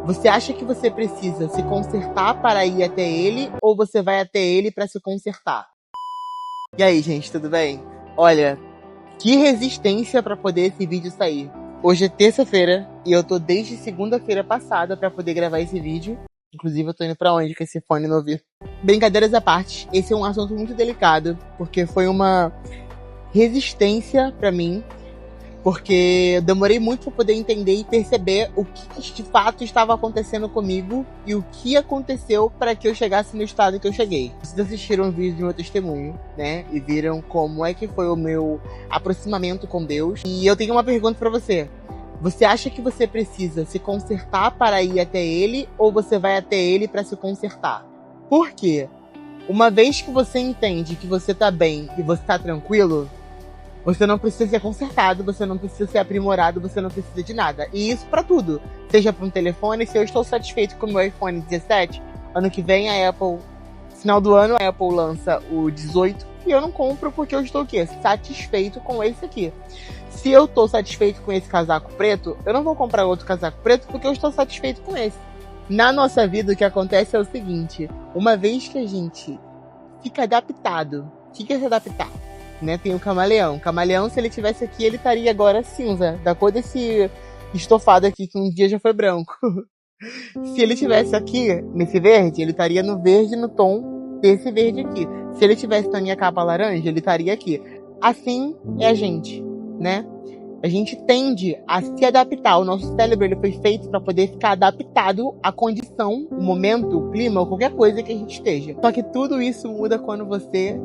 Você acha que você precisa se consertar para ir até ele ou você vai até ele para se consertar? E aí, gente, tudo bem? Olha, que resistência para poder esse vídeo sair. Hoje é terça-feira e eu tô desde segunda-feira passada para poder gravar esse vídeo. Inclusive eu tô indo pra onde com esse fone no ouvido. Brincadeiras à parte, esse é um assunto muito delicado, porque foi uma resistência pra mim, porque eu demorei muito pra poder entender e perceber o que de fato estava acontecendo comigo e o que aconteceu para que eu chegasse no estado que eu cheguei. Vocês assistiram o vídeo do meu testemunho, né, e viram como é que foi o meu aproximamento com Deus. E eu tenho uma pergunta pra você. Você acha que você precisa se consertar para ir até ele ou você vai até ele para se consertar? Por quê? Uma vez que você entende que você tá bem e você tá tranquilo, você não precisa ser consertado, você não precisa ser aprimorado, você não precisa de nada. E isso pra tudo. Seja para um telefone, se eu estou satisfeito com o meu iPhone 17, ano que vem a Apple, final do ano a Apple lança o 18 e eu não compro porque eu estou o quê? Satisfeito com esse aqui. Se eu tô satisfeito com esse casaco preto, eu não vou comprar outro casaco preto porque eu estou satisfeito com esse. Na nossa vida, o que acontece é o seguinte: uma vez que a gente fica adaptado, o que é se adaptar? Né? Tem o camaleão. O camaleão, se ele tivesse aqui, ele estaria agora cinza, da cor desse estofado aqui, que um dia já foi branco. Se ele tivesse aqui, nesse verde, ele estaria no verde, no tom desse verde aqui. Se ele tivesse na minha capa laranja, ele estaria aqui. Assim é a gente, né? A gente tende a se adaptar. O nosso cérebro ele foi feito para poder ficar adaptado à condição, o momento, o clima, ou qualquer coisa que a gente esteja. Só que tudo isso muda quando você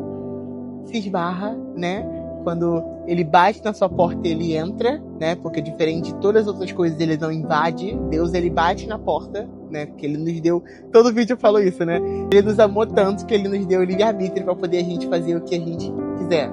se esbarra, né? Quando ele bate na sua porta, ele entra, né? Porque diferente de todas as outras coisas, ele não invade. Deus, ele bate na porta, né? Porque ele nos deu... Todo vídeo eu falo isso, né? Ele nos amou tanto que ele nos deu o livre-arbítrio para poder a gente fazer o que a gente quiser,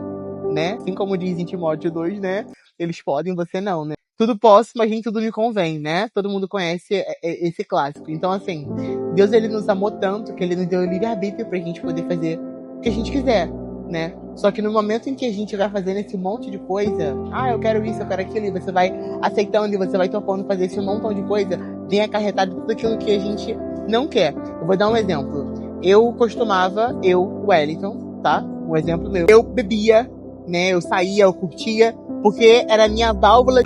né? Assim como diz em Timóteo 2, né? Eles podem, você não, né? Tudo posso, mas nem tudo me convém, né? Todo mundo conhece esse clássico. Então, assim, Deus, ele nos amou tanto que ele nos deu o livre-arbítrio pra gente poder fazer o que a gente quiser, né? Só que no momento em que a gente vai fazendo esse monte de coisa, eu quero isso, eu quero aquilo, e você vai aceitando e você vai topando fazer esse montão de coisa, vem acarretado tudo aquilo que a gente não quer. Eu vou dar um exemplo. Wellington, tá? Um exemplo meu. Eu bebia, né? Eu saía, eu curtia, porque era a minha válvula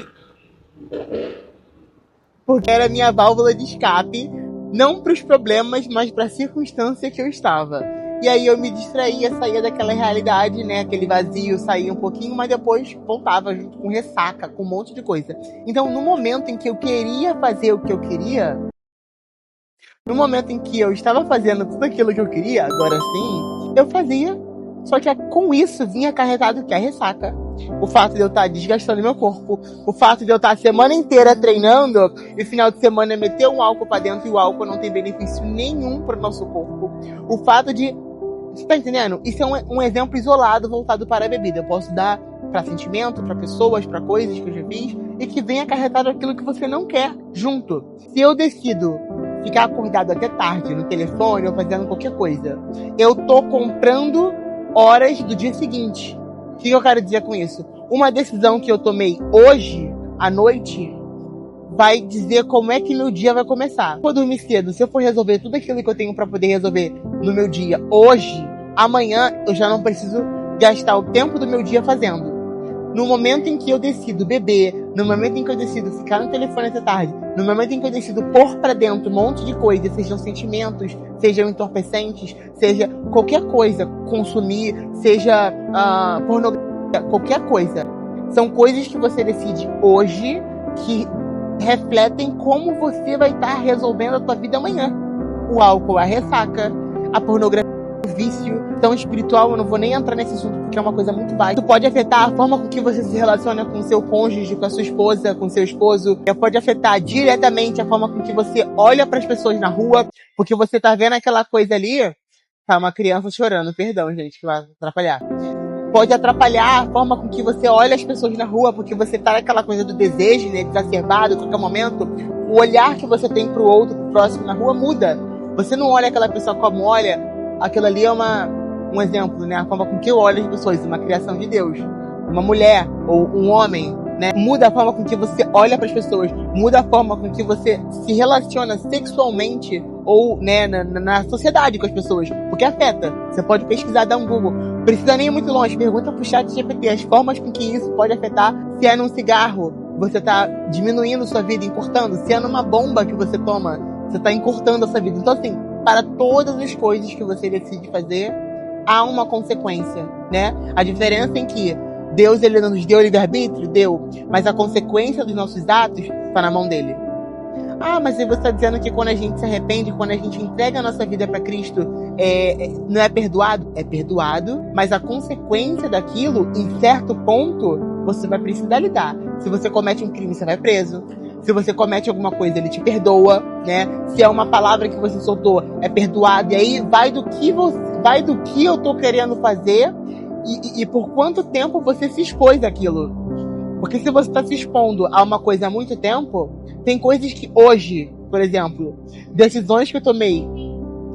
de escape, não para os problemas, mas para a circunstância que eu estava. E aí eu me distraía, saía daquela realidade, né? Aquele vazio, saía um pouquinho, mas depois voltava junto com ressaca, com um monte de coisa. Então, no momento em que eu queria fazer o que eu queria, no momento em que eu estava fazendo tudo aquilo que eu queria, agora sim, eu fazia. Só que com isso vinha acarretado que a ressaca. O fato de eu estar desgastando meu corpo, o fato de eu estar a semana inteira treinando e final de semana meter um álcool pra dentro e o álcool não tem benefício nenhum pro nosso corpo. O fato de... Você tá entendendo? Isso é um exemplo isolado voltado para a bebida. Eu posso dar pra sentimento, pra pessoas, pra coisas que eu já fiz e que vem acarretado aquilo que você não quer junto. Se eu decido ficar acordado até tarde no telefone ou fazendo qualquer coisa, eu tô comprando horas do dia seguinte. O que eu quero dizer com isso? Uma decisão que eu tomei hoje, à noite, vai dizer como é que meu dia vai começar. Se eu dormir cedo, se eu for resolver tudo aquilo que eu tenho para poder resolver no meu dia hoje, amanhã eu já não preciso gastar o tempo do meu dia fazendo. No momento em que eu decido beber, no momento em que eu decido ficar no telefone até tarde, no momento em que eu decido pôr pra dentro um monte de coisa, sejam sentimentos, sejam entorpecentes, seja qualquer coisa, consumir, seja pornografia, qualquer coisa. São coisas que você decide hoje que refletem como você vai estar resolvendo a tua vida amanhã. O álcool, a ressaca, a pornografia, o vício. Então, espiritual, eu não vou nem entrar nesse assunto porque é uma coisa muito vasta. Isso pode afetar a forma com que você se relaciona com seu cônjuge, com a sua esposa, com seu esposo. Pode afetar diretamente a forma com que você olha para as pessoas na rua, porque você tá vendo aquela coisa ali. Tá uma criança chorando, perdão, gente, que vai atrapalhar. Pode atrapalhar a forma com que você olha as pessoas na rua, porque você tá naquela coisa do desejo, né, exacerbado, a qualquer momento. O olhar que você tem pro outro, pro próximo na rua, muda. Você não olha aquela pessoa como olha. Aquilo ali é um exemplo, né? A forma com que eu olho as pessoas, uma criação de Deus. Uma mulher ou um homem né? Muda a forma com que você olha para as pessoas, muda a forma com que você se relaciona sexualmente ou, né, na sociedade com as pessoas, porque afeta. Você pode pesquisar, dar um Google. Precisa nem ir muito longe, pergunta pro ChatGPT as formas com que isso pode afetar. Se é num cigarro, você tá diminuindo sua vida, encurtando. Se é numa bomba que você toma, você tá encurtando a sua vida. Então, assim, para todas as coisas que você decide fazer, há uma consequência, né? A diferença em que Deus, ele não nos deu livre-arbítrio? Deu. Mas a consequência dos nossos atos está na mão dele. Ah, mas você está dizendo que quando a gente se arrepende, quando a gente entrega a nossa vida para Cristo, não é perdoado? É perdoado, mas a consequência daquilo, em certo ponto, você vai precisar lidar. Se você comete um crime, você vai preso. Se você comete alguma coisa, ele te perdoa, né? Se é uma palavra que você soltou, é perdoado. E aí vai do que eu tô querendo fazer e por quanto tempo você se expôs àquilo. Porque se você está se expondo a uma coisa há muito tempo, tem coisas que hoje, por exemplo, decisões que eu tomei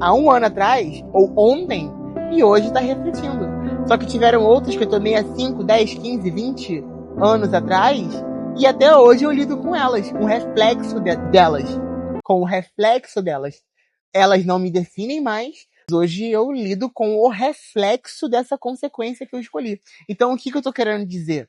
há um ano atrás, ou ontem, e hoje está refletindo. Só que tiveram outras que eu tomei há 5, 10, 15, 20 anos atrás, e até hoje eu lido com elas, com o reflexo delas. Com o reflexo delas. Elas não me definem mais, hoje eu lido com o reflexo dessa consequência que eu escolhi. Então o que eu tô querendo dizer?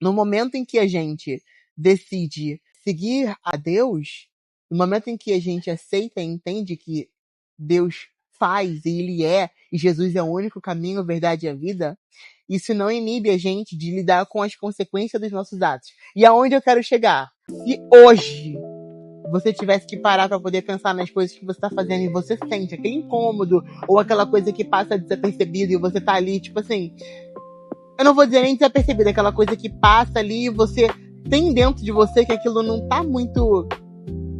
No momento em que a gente decide seguir a Deus, no momento em que a gente aceita e entende que Deus faz e Ele é, e Jesus é o único caminho, a verdade e a vida, isso não inibe a gente de lidar com as consequências dos nossos atos. E aonde eu quero chegar? Se hoje você tivesse que parar para poder pensar nas coisas que você tá fazendo e você sente aquele incômodo ou aquela coisa que passa desapercebido e você tá ali, tipo assim, eu não vou dizer nem desapercebido, aquela coisa que passa ali e você tem dentro de você que aquilo não tá muito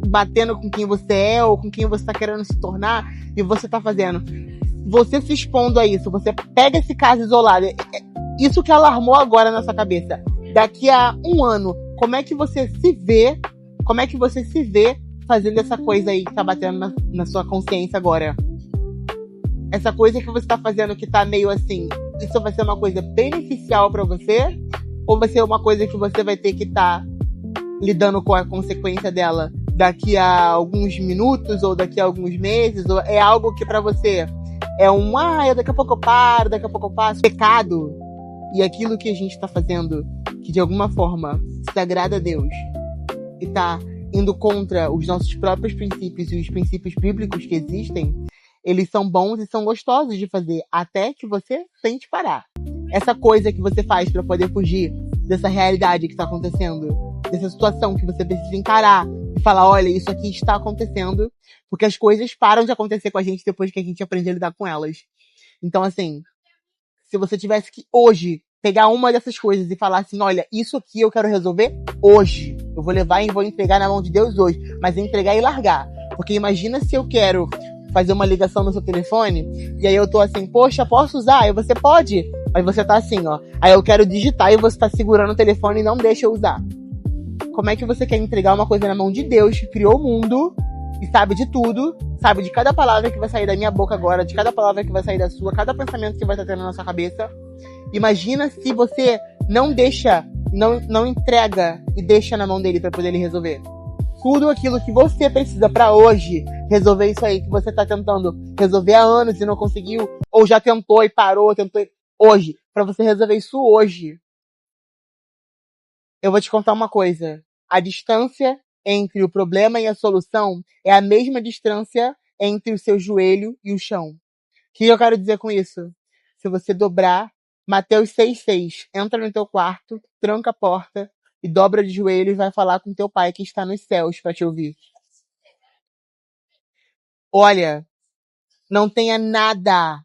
batendo com quem você é ou com quem você tá querendo se tornar e você tá fazendo. Você se expondo a isso, você pega esse caso isolado, isso que alarmou agora na sua cabeça. Daqui a um ano, como é que você se vê fazendo essa coisa aí que tá batendo na sua consciência agora? Essa coisa que você tá fazendo que tá meio assim, isso vai ser uma coisa beneficial pra você? Ou vai ser uma coisa que você vai ter que estar lidando com a consequência dela daqui a alguns minutos ou daqui a alguns meses? Ou é algo que pra você é daqui a pouco eu paro, daqui a pouco eu passo. Pecado e aquilo que a gente tá fazendo que de alguma forma se agrada a Deus e tá indo contra os nossos próprios princípios e os princípios bíblicos que existem, eles são bons e são gostosos de fazer, até que você tente parar. Essa coisa que você faz para poder fugir dessa realidade que está acontecendo, dessa situação que você precisa encarar e falar, olha, isso aqui está acontecendo, porque as coisas param de acontecer com a gente depois que a gente aprende a lidar com elas. Então, assim, se você tivesse que hoje pegar uma dessas coisas e falar assim, olha, isso aqui eu quero resolver hoje. Eu vou levar e vou entregar na mão de Deus hoje, mas entregar e largar. Porque imagina se eu quero fazer uma ligação no seu telefone, e aí eu tô assim, poxa, posso usar? Aí você pode. Aí você tá assim, ó. Aí eu quero digitar e você tá segurando o telefone e não deixa eu usar. Como é que você quer entregar uma coisa na mão de Deus, que criou o mundo, e sabe de tudo, sabe de cada palavra que vai sair da minha boca agora, de cada palavra que vai sair da sua, cada pensamento que vai estar tendo na sua cabeça? Imagina se você não deixa, não entrega e deixa na mão dele pra poder ele resolver. Tudo aquilo que você precisa pra hoje resolver isso aí que você tá tentando resolver há anos e não conseguiu, ou já tentou e parou, hoje, pra você resolver isso hoje. Eu vou te contar uma coisa. A distância entre o problema e a solução é a mesma distância entre o seu joelho e o chão. O que eu quero dizer com isso? Se você dobrar Mateus 6,6, entra no teu quarto, tranca a porta e dobra de joelho e vai falar com teu pai que está nos céus para te ouvir. Olha, não tenha nada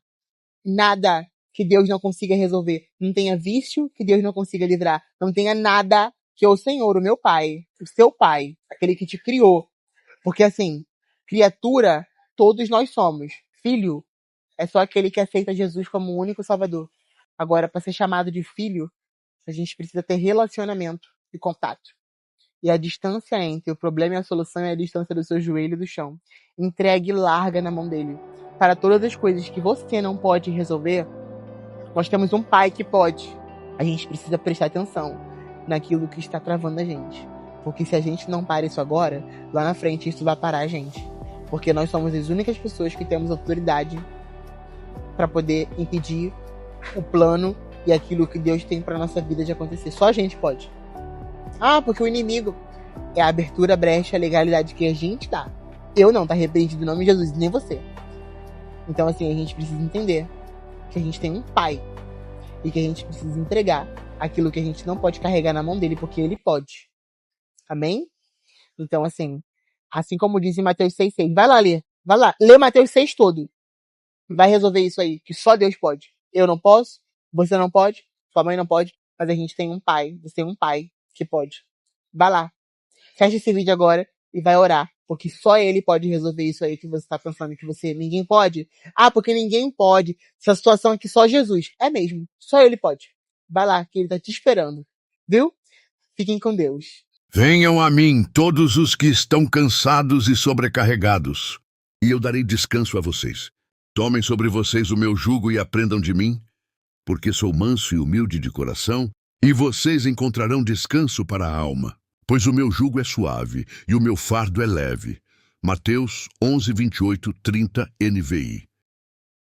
que Deus não consiga resolver. Não tenha vício que Deus não consiga livrar. Não tenha nada que o Senhor, o meu pai, o seu pai, aquele que te criou. Porque assim, criatura, todos nós somos. Filho é só aquele que aceita Jesus como o único salvador. Agora, para ser chamado de filho, a gente precisa ter relacionamento e contato. E a distância entre o problema e a solução é a distância do seu joelho e do chão. Entregue e larga na mão dele. Para todas as coisas que você não pode resolver, nós temos um pai que pode. A gente precisa prestar atenção. naquilo que está travando a gente. Porque se a gente não para isso agora, lá na frente isso vai parar a gente. Porque nós somos as únicas pessoas que temos autoridade para poder impedir o plano e aquilo que Deus tem para nossa vida de acontecer. Só a gente pode. Ah, porque o inimigo é a abertura, a brecha, a legalidade que a gente dá. Eu não, tá repreendido em nome de Jesus, nem você. Então assim, a gente precisa entender que a gente tem um pai e que a gente precisa entregar aquilo que a gente não pode carregar na mão dele, porque ele pode. Amém? Então assim como diz em Mateus 6,6, vai lá ler. Vai lá, lê Mateus 6 todo. Vai resolver isso aí, que só Deus pode. Eu não posso, você não pode, sua mãe não pode, mas a gente tem um pai, você tem um pai que pode. Vai lá, fecha esse vídeo agora e vai orar, porque só ele pode resolver isso aí que você tá pensando que ninguém pode. Ah, porque ninguém pode. Essa situação aqui só Jesus. É mesmo, só ele pode. Vai lá, que ele tá te esperando. Viu? Fiquem com Deus. Venham a mim todos os que estão cansados e sobrecarregados, e eu darei descanso a vocês. Tomem sobre vocês o meu jugo e aprendam de mim, porque sou manso e humilde de coração, e vocês encontrarão descanso para a alma. Pois o meu jugo é suave e o meu fardo é leve. Mateus 11, 28, 30 NVI.